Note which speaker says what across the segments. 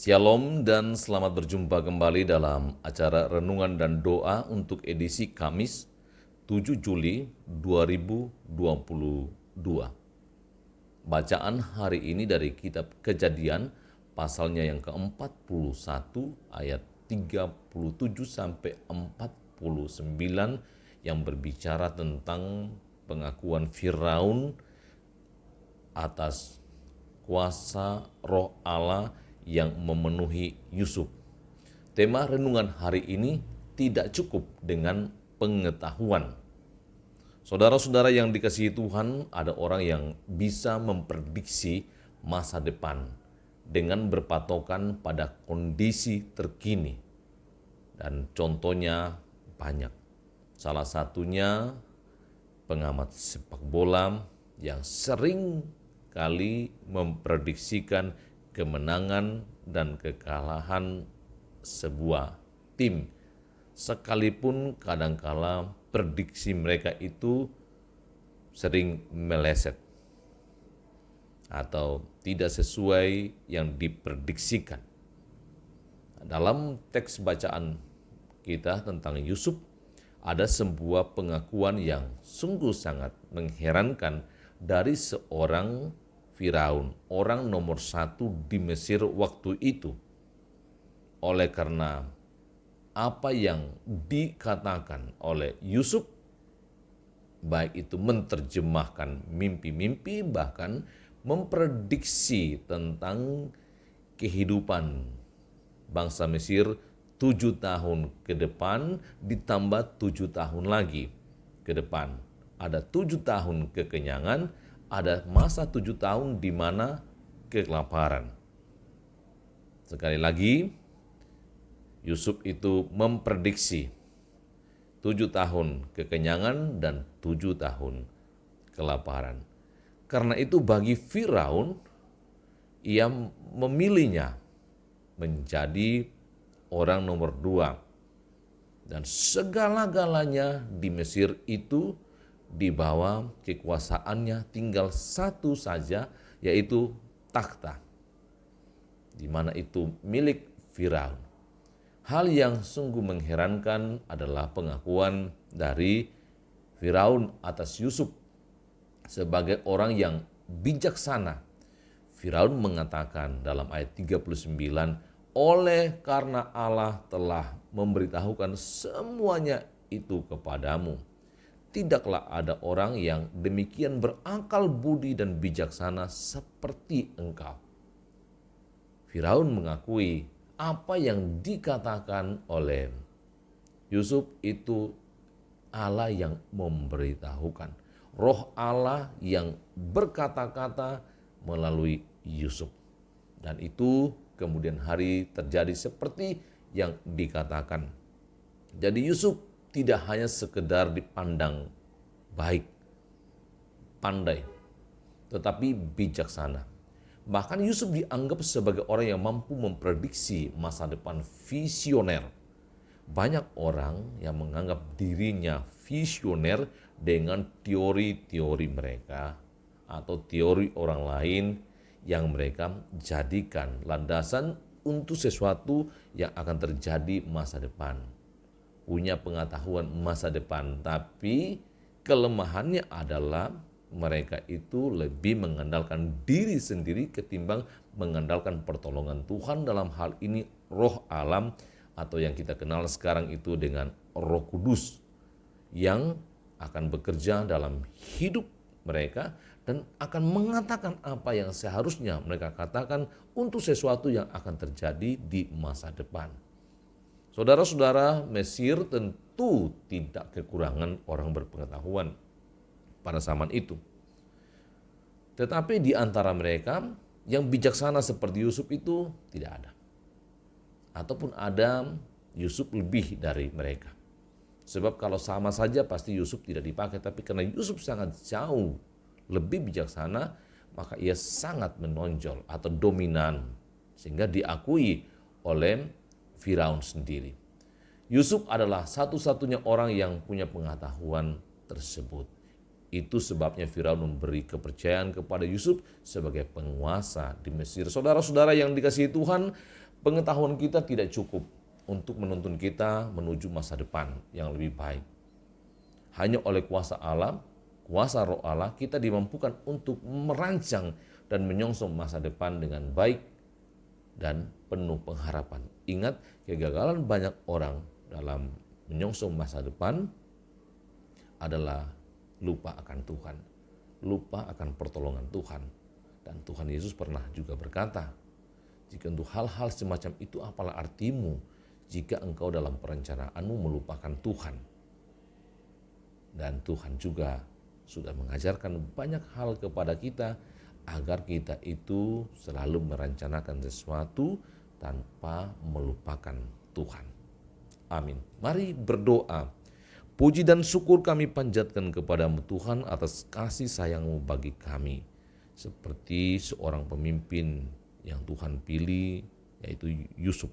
Speaker 1: Shalom dan selamat berjumpa kembali dalam acara Renungan dan Doa untuk edisi Kamis 7 Juli 2022. Bacaan hari ini dari kitab Kejadian pasalnya yang ke-41 ayat 37 sampai 49 yang berbicara tentang pengakuan Firaun atas kuasa roh Allah yang memenuhi Yusuf. Tema renungan hari ini tidak cukup dengan pengetahuan. Saudara-saudara yang dikasihi Tuhan, ada orang yang bisa memprediksi masa depan dengan berpatokan pada kondisi terkini. Dan contohnya banyak. Salah satunya pengamat sepak bola yang sering kali memprediksikan kemenangan dan kekalahan sebuah tim. Sekalipun kadangkala prediksi mereka itu sering meleset atau tidak sesuai yang diprediksikan. Dalam teks bacaan kita tentang Yusuf, ada sebuah pengakuan yang sungguh sangat mengherankan dari seorang Firaun, orang nomor 1 di Mesir waktu itu. Oleh karena apa yang dikatakan oleh Yusuf, baik itu menerjemahkan mimpi-mimpi, bahkan memprediksi tentang kehidupan bangsa Mesir 7 tahun ke depan ditambah 7 tahun lagi ke depan. Ada 7 tahun kekenyangan, ada masa 7 tahun di mana kelaparan. Sekali lagi, Yusuf itu memprediksi 7 tahun kekenyangan dan 7 tahun kelaparan. Karena itu bagi Firaun, ia memilihnya menjadi orang nomor 2. Dan segala-galanya di Mesir itu di bawah kekuasaannya tinggal satu saja, yaitu takhta, di mana itu milik Firaun. Hal yang sungguh mengherankan adalah pengakuan dari Firaun atas Yusuf sebagai orang yang bijaksana. Firaun mengatakan dalam ayat 39, oleh karena Allah telah memberitahukan semuanya itu kepadamu, tidaklah ada orang yang demikian berakal budi dan bijaksana seperti engkau. Firaun mengakui apa yang dikatakan oleh Yusuf itu Allah yang memberitahukan. Roh Allah yang berkata-kata melalui Yusuf. Dan itu kemudian hari terjadi seperti yang dikatakan. Jadi Yusuf tidak hanya sekedar dipandang baik, pandai, tetapi bijaksana. Bahkan Yusuf dianggap sebagai orang yang mampu memprediksi masa depan, visioner. Banyak orang yang menganggap dirinya visioner dengan teori-teori mereka atau teori orang lain yang mereka jadikan landasan untuk sesuatu yang akan terjadi masa depan. Punya pengetahuan masa depan, tapi kelemahannya adalah mereka itu lebih mengandalkan diri sendiri ketimbang mengandalkan pertolongan Tuhan, dalam hal ini roh alam atau yang kita kenal sekarang itu dengan Roh Kudus yang akan bekerja dalam hidup mereka dan akan mengatakan apa yang seharusnya mereka katakan untuk sesuatu yang akan terjadi di masa depan. Saudara-saudara, Mesir tentu tidak kekurangan orang berpengetahuan pada zaman itu. Tetapi di antara mereka yang bijaksana seperti Yusuf itu tidak ada. Ataupun ada Yusuf lebih dari mereka. Sebab kalau sama saja pasti Yusuf tidak dipakai. Tapi karena Yusuf sangat jauh lebih bijaksana, maka ia sangat menonjol atau dominan. Sehingga diakui oleh Firaun sendiri. Yusuf adalah satu-satunya orang yang punya pengetahuan tersebut. Itu sebabnya Firaun memberi kepercayaan kepada Yusuf sebagai penguasa di Mesir. Saudara-saudara yang dikasihi Tuhan, Pengetahuan kita tidak cukup untuk menuntun kita menuju masa depan yang lebih baik. Hanya oleh kuasa Allah, kuasa Roh Allah, kita dimampukan untuk merancang dan menyongsong masa depan dengan baik dan penuh pengharapan. Ingat, kegagalan banyak orang dalam menyongsong masa depan adalah lupa akan Tuhan, lupa akan pertolongan Tuhan. Dan Tuhan Yesus pernah juga berkata, jika untuk hal-hal semacam itu apalah artimu jika engkau dalam perencanaanmu melupakan Tuhan. Dan Tuhan juga sudah mengajarkan banyak hal kepada kita agar kita itu selalu merencanakan sesuatu tanpa melupakan Tuhan. Amin. Mari berdoa. Puji dan syukur kami panjatkan kepadamu Tuhan atas kasih sayang-Mu bagi kami. Seperti seorang pemimpin yang Tuhan pilih, yaitu Yusuf,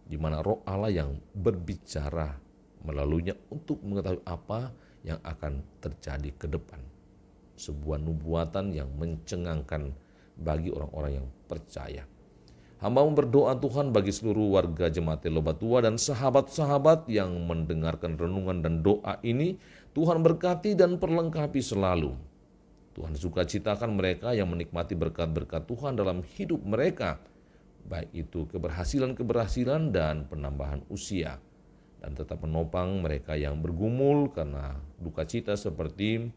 Speaker 1: di mana Roh Allah yang berbicara melaluinya untuk mengetahui apa yang akan terjadi ke depan. Sebuah nubuatan yang mencengangkan bagi orang-orang yang percaya. Hamba-Mu berdoa Tuhan bagi seluruh warga Jemaat Lobatua dan sahabat-sahabat yang mendengarkan renungan dan doa ini. Tuhan berkati dan perlengkapi selalu. Tuhan sukacitakan mereka yang menikmati berkat-berkat Tuhan dalam hidup mereka, baik itu keberhasilan-keberhasilan dan penambahan usia, dan tetap menopang mereka yang bergumul karena duka cita seperti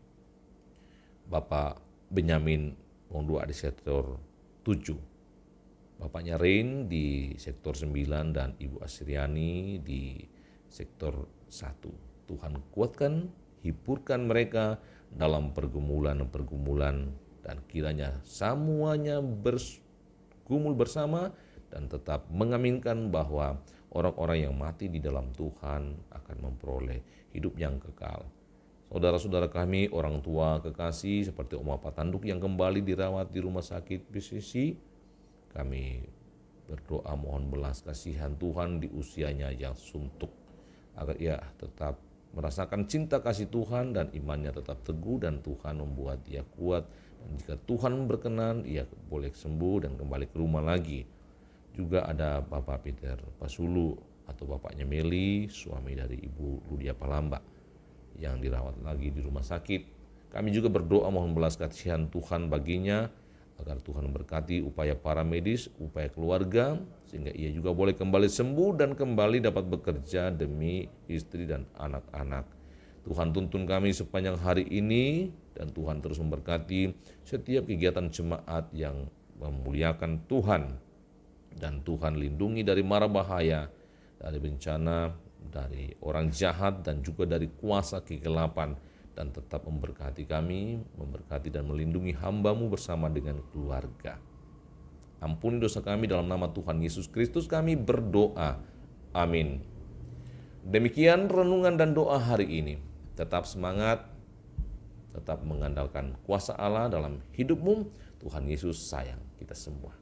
Speaker 1: Bapak Benyamin Pondua di sektor 7, Bapaknya Rain di sektor 9, dan Ibu Asriani di sektor 1. Tuhan kuatkan, hiburkan mereka dalam pergumulan-pergumulan, dan kiranya semuanya bergumul bersama dan tetap mengaminkan bahwa orang-orang yang mati di dalam Tuhan akan memperoleh hidup yang kekal. Saudara-saudara kami, orang tua kekasih seperti Om Papa Tanduk yang kembali dirawat di rumah sakit PCC, kami berdoa mohon belas kasihan Tuhan di usianya yang suntuk, agar ia tetap merasakan cinta kasih Tuhan dan imannya tetap teguh, dan Tuhan membuat dia kuat. Dan jika Tuhan berkenan, ia boleh sembuh dan kembali ke rumah lagi. Juga ada Bapak Peter Pasulu atau bapaknya Meli, suami dari Ibu Ludia Palamba, yang dirawat lagi di rumah sakit. Kami juga berdoa mohon belas kasihan Tuhan baginya, agar Tuhan berkati upaya para medis, upaya keluarga, sehingga ia juga boleh kembali sembuh dan kembali dapat bekerja demi istri dan anak-anak. Tuhan tuntun kami sepanjang hari ini, dan Tuhan terus memberkati setiap kegiatan jemaat yang memuliakan Tuhan. Dan Tuhan lindungi dari mara bahaya, dari bencana, dari orang jahat, dan juga dari kuasa kegelapan, dan tetap memberkati kami, memberkati dan melindungi hamba-Mu bersama dengan keluarga. Ampuni dosa kami dalam nama Tuhan Yesus Kristus kami berdoa. Amin. Demikian renungan dan doa hari ini. Tetap semangat, tetap mengandalkan kuasa Allah dalam hidupmu. Tuhan Yesus sayang kita semua.